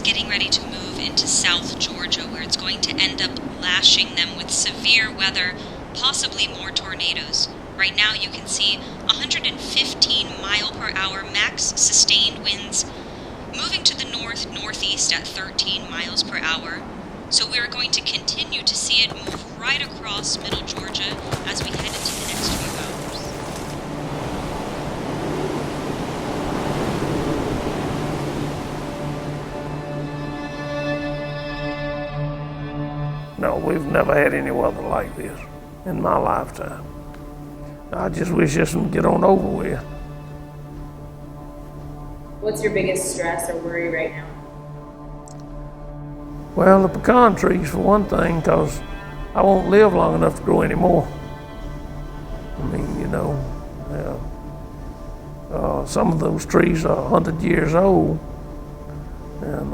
getting ready to move into South Georgia, where it's going to end up lashing them with severe weather, possibly more tornadoes. Right now you can see 115 mile per hour max sustained winds, moving to the northeast at 13 miles per hour. So we're going to continue to see it move right across middle Georgia as we head into the next few hours. No, we've never had any weather like this in my lifetime. I just wish this would get on over with. What's your biggest stress or worry right now? Well, the pecan trees for one thing, because I won't live long enough to grow any more. I mean, you know, some of those trees are 100 years old, and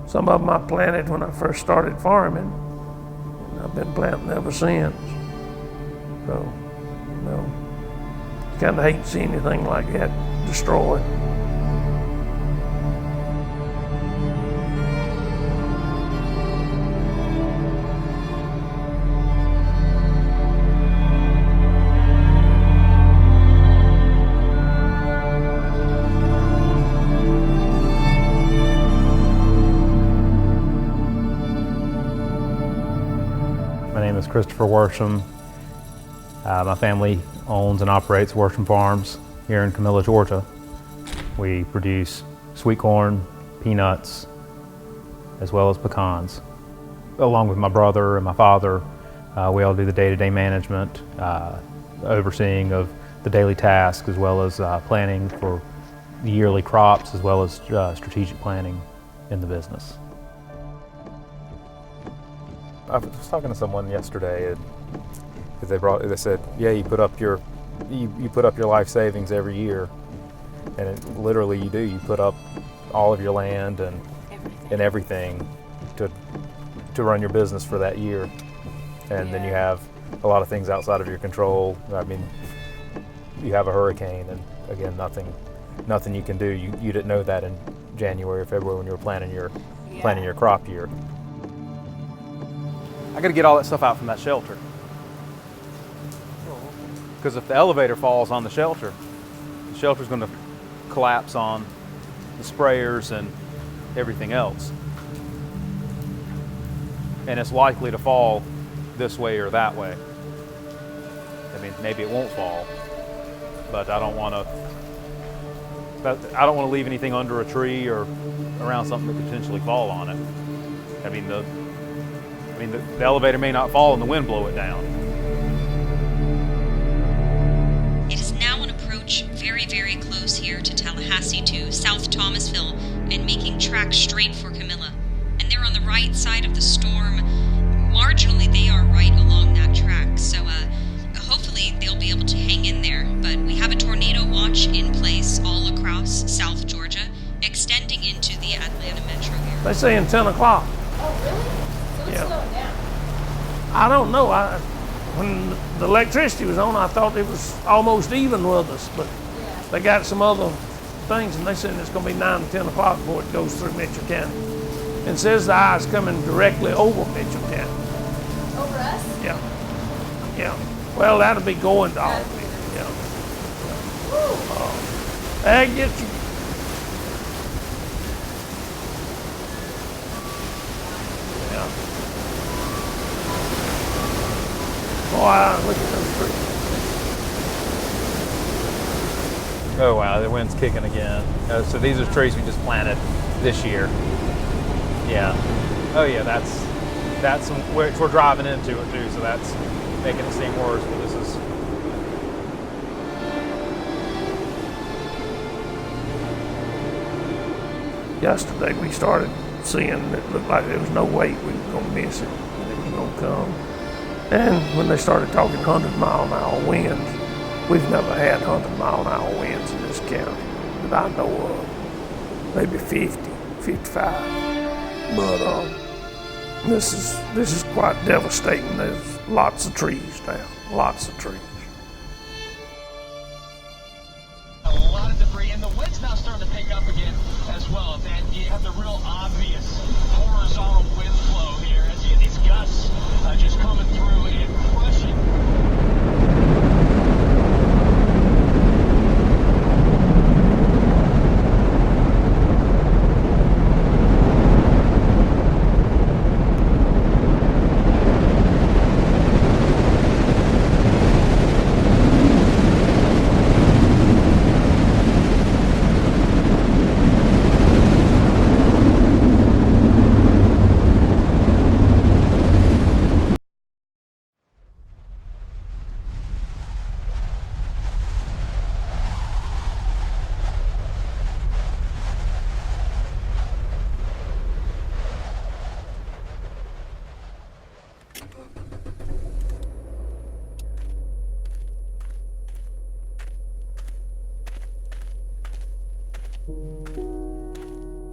some of them I planted when I first started farming, and I've been planting ever since. So, you know, you kind of hate to see anything like that destroyed. My name is Christopher Worsham. My family owns and operates Worsham Farms here in Camilla, Georgia. We produce sweet corn, peanuts, as well as pecans. Along with my brother and my father, we all do the day-to-day management, overseeing of the daily tasks, as well as planning for the yearly crops, as well as strategic planning in the business. I was talking to someone yesterday, and they said, yeah, you put up your life savings every year, and literally you do. You put up all of your land and everything to run your business for that year, and then you have a lot of things outside of your control. I mean, you have a hurricane, and again, nothing you can do. You didn't know that in January or February when you were planning your crop year. I got to get all that stuff out from that shelter. Because if the elevator falls on the shelter's going to collapse on the sprayers and everything else. And it's likely to fall this way or that way. I mean, maybe it won't fall, but I don't want to leave anything under a tree or around something that could potentially fall on it. I mean, the elevator may not fall and the wind blow it down. It is now an approach very, very close here to Tallahassee to South Thomasville and making tracks straight for Camilla. And they're on the right side of the storm. Marginally, they are right along that track. So hopefully they'll be able to hang in there. But we have a tornado watch in place all across South Georgia, extending into the Atlanta metro area. They say in 10 o'clock. Oh, really? So it's slowing down. I don't know. When the electricity was on, I thought it was almost even with us, but they got some other things, and they said it's going to be 9 to 10 o'clock before it goes through Mitchell County. And it says the eye's coming directly over Mitchell County. Over us? Yeah. Well, that'll be going to Albany. Yeah. Ag, get you. Yeah. Boy, look at those trees. Oh wow, the wind's kicking again. So these are trees we just planted this year. Yeah. Oh yeah, that's which we're driving into it too, so that's making it seem worse, but this is. Yesterday we started seeing it looked like there was no way we were going to miss it, and it was going to come. And when they started talking 100-mile-an-hour winds, we've never had 100-mile-an-hour winds in this county that I know of. Maybe 50, 55. But this is quite devastating. There's lots of trees down, lots of trees. A lot of debris, and the wind's now starting to pick up again as well. And you have the real obvious horizontal wind flow here as you get these gusts just coming through and crushing.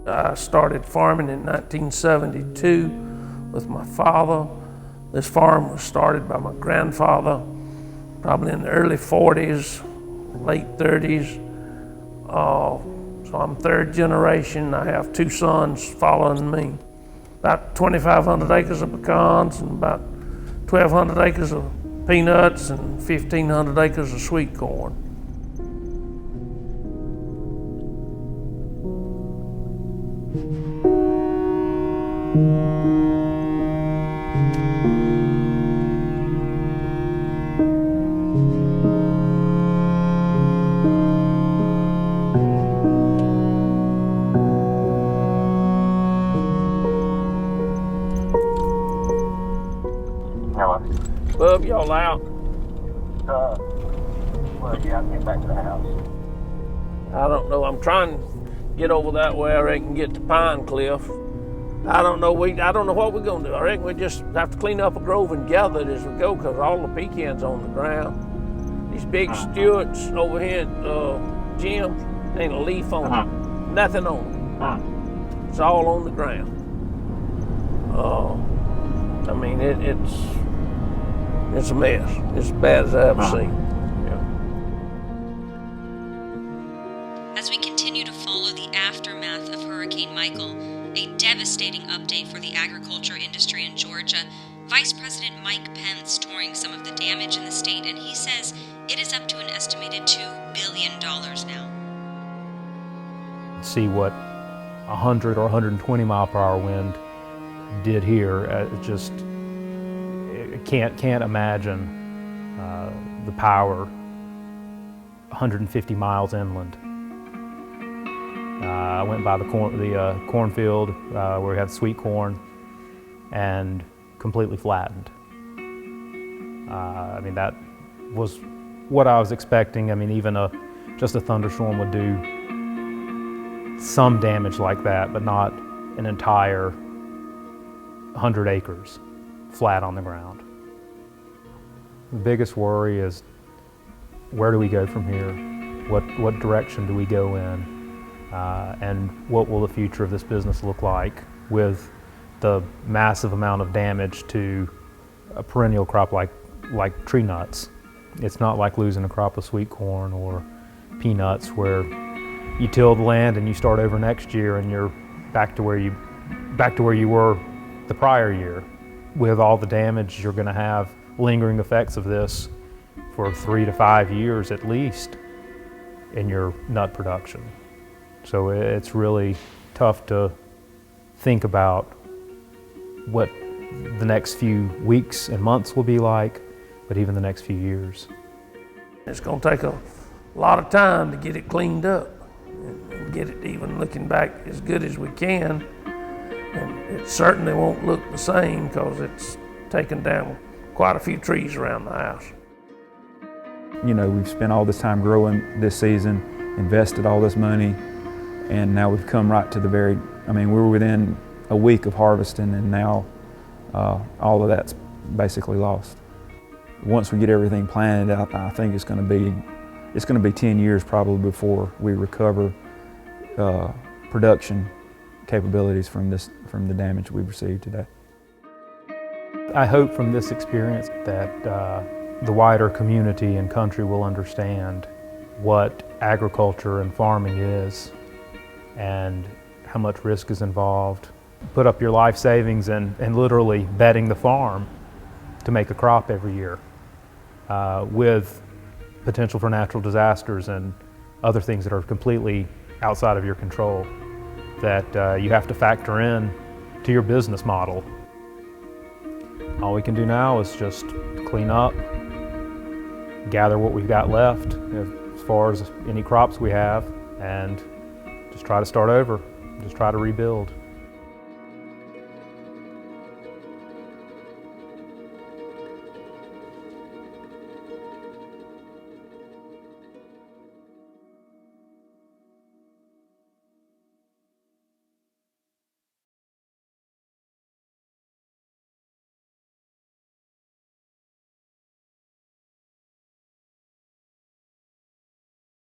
I started farming in 1972 with my father. This farm was started by my grandfather, probably in the early 40s, late 30s. So I'm third generation. I have two sons following me. About 2,500 acres of pecans and about 1,200 acres of peanuts and 1,500 acres of sweet corn. Bub, y'all out? Well, yeah, I'm getting back to the house. I don't know. I'm trying to get over that way. I reckon get to Pine Cliff. I don't know. I don't know what we're gonna do. I reckon we just have to clean up a grove and gather it as we go, because all the pecans on the ground. These big Stewarts over here at Jim, ain't a leaf on them. Nothing on them. It's all on the ground. I mean, it's a mess. It's as bad as I've ever seen. As we continue to follow the aftermath of Hurricane Michael, a devastating update for the agriculture industry in Georgia, Vice President Mike Pence touring some of the damage in the state, and he says it is up to an estimated $2 billion now. See what 100 or 120 mile per hour wind did here. Just can't imagine the power 150 miles inland. I went by the cornfield where we had sweet corn, and completely flattened. I mean, that was what I was expecting. I mean, even just a thunderstorm would do some damage like that, but not an entire 100 acres flat on the ground. The biggest worry is, where do we go from here? What direction do we go in? And what will the future of this business look like with the massive amount of damage to a perennial crop like tree nuts? It's not like losing a crop of sweet corn or peanuts, where you till the land and you start over next year and you're back to where you were the prior year. With all the damage, you're going to have lingering effects of this for 3 to 5 years at least in your nut production. So it's really tough to think about what the next few weeks and months will be like, but even the next few years. It's going to take a lot of time to get it cleaned up and get it even looking back as good as we can. And it certainly won't look the same, because it's taken down quite a few trees around the house. You know, we've spent all this time growing this season, invested all this money, and now we've come right to the very, I mean, we were within a week of harvesting, and now all of that's basically lost. Once we get everything planted out, I think it's going to be 10 years probably before we recover production capabilities from the damage we've received today. I hope from this experience that the wider community and country will understand what agriculture and farming is, and how much risk is involved. Put up your life savings and literally betting the farm to make a crop every year with potential for natural disasters and other things that are completely outside of your control that you have to factor in to your business model. All we can do now is just clean up, gather what we've got left as far as any crops we have, and just try to start over, just try to rebuild.